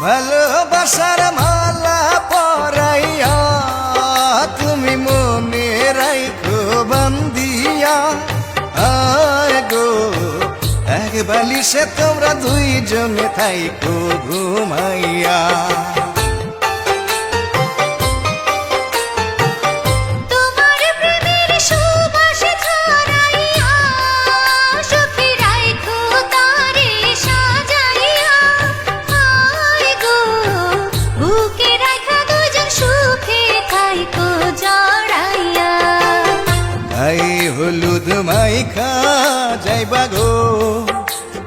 ভালোবাসার মালা পরাইয়া তুমি মনে রাখো বান্দিয়া। আয় গো এক বালিশে তোমরা দুইজনে থাইকো ঘুমাইয়া। হলুদ মাইখা যাইবা গো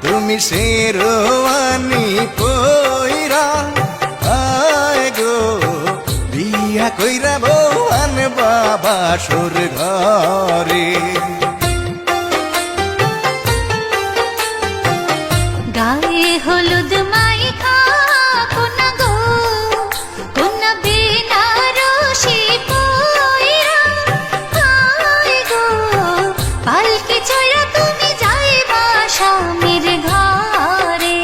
তুমি শেরওয়ানি পইরা। আয় গো বিয়া কইরা বউ আনবা বাসর ঘরে। গায়ে হলুদ মাইখা কোনা গো কোনা বেনারসি পইরা। আয় গো পালকি চড়া তুমি যাইবা স্বামীর ঘরে।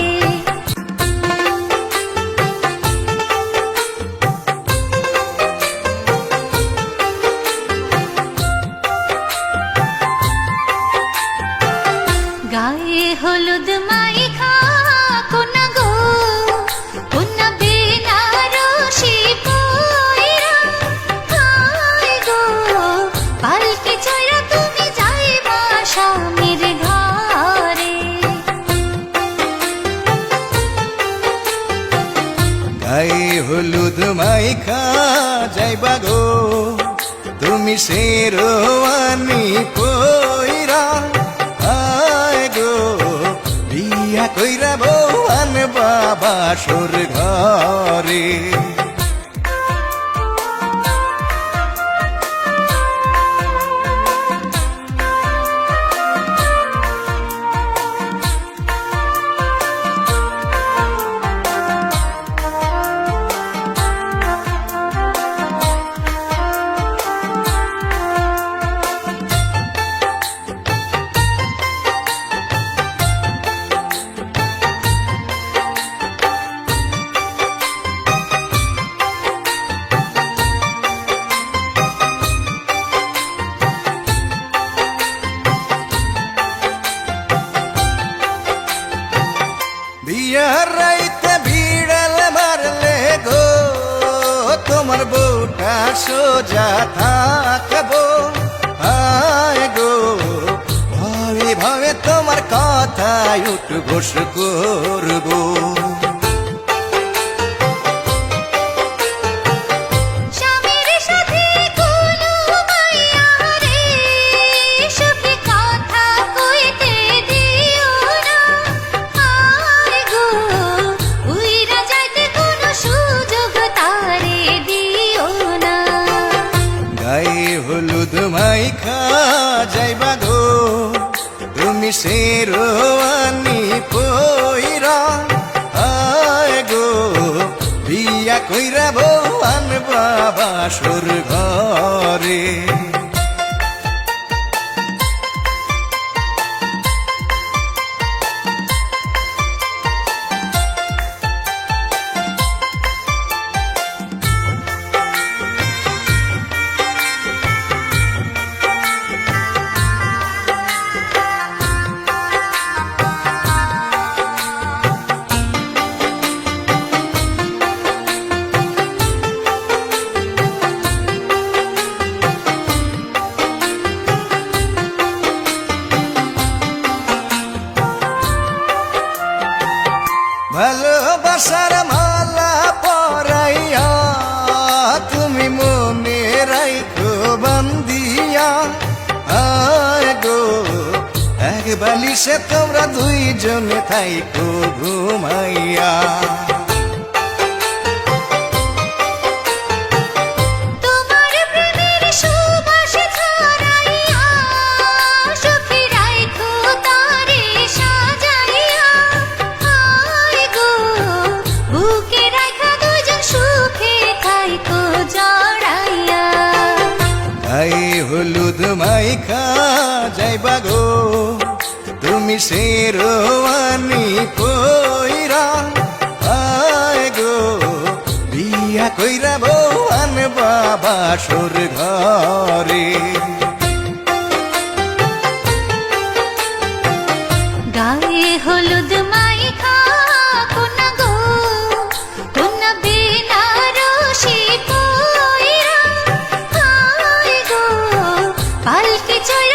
গায়ে হলুদ মাইখা কোনা গো কোনা বেনারসি পইরা। আয় গো পালকি চড়া তুমি যাইবা স্বামীর ঘরে। গায়ে হলুদ মাইখা যাইবা গো তুমি শেরওয়ানি পইরা। আয় গো বিয়া কইরা বউ আনবা বাসর ঘরে। বিয়ার রাইতে বিড়াল মারলে গো তোমার বউটা সোজা থাকবো। আয় গো ভাবে ভাবে তোমার কথায় উঠবোস করবো। হলুদ মাইখা যাইবা গো তুমি শেরওয়ানি পইরা। আয় গো বিয়া কইরা বউ আনবা বাসর ঘরে। ভালোবাসার মালা পরাইয়া তুমি মনে রাখো বান্দিয়া। আয় গো এক বালিশে তোমরা দুইজনে থাইকো ঘুমাইয়া। হলুদ মাইখা যাইবা গো তুমি শেরওয়ানি পইরা। আয় গো কইরা বউ আনবা বাসর ঘরে গায়ে হলুদ মাইখা কোনা গো কোনা বেনারসি পয়রা হায় গো পালকি চড়ে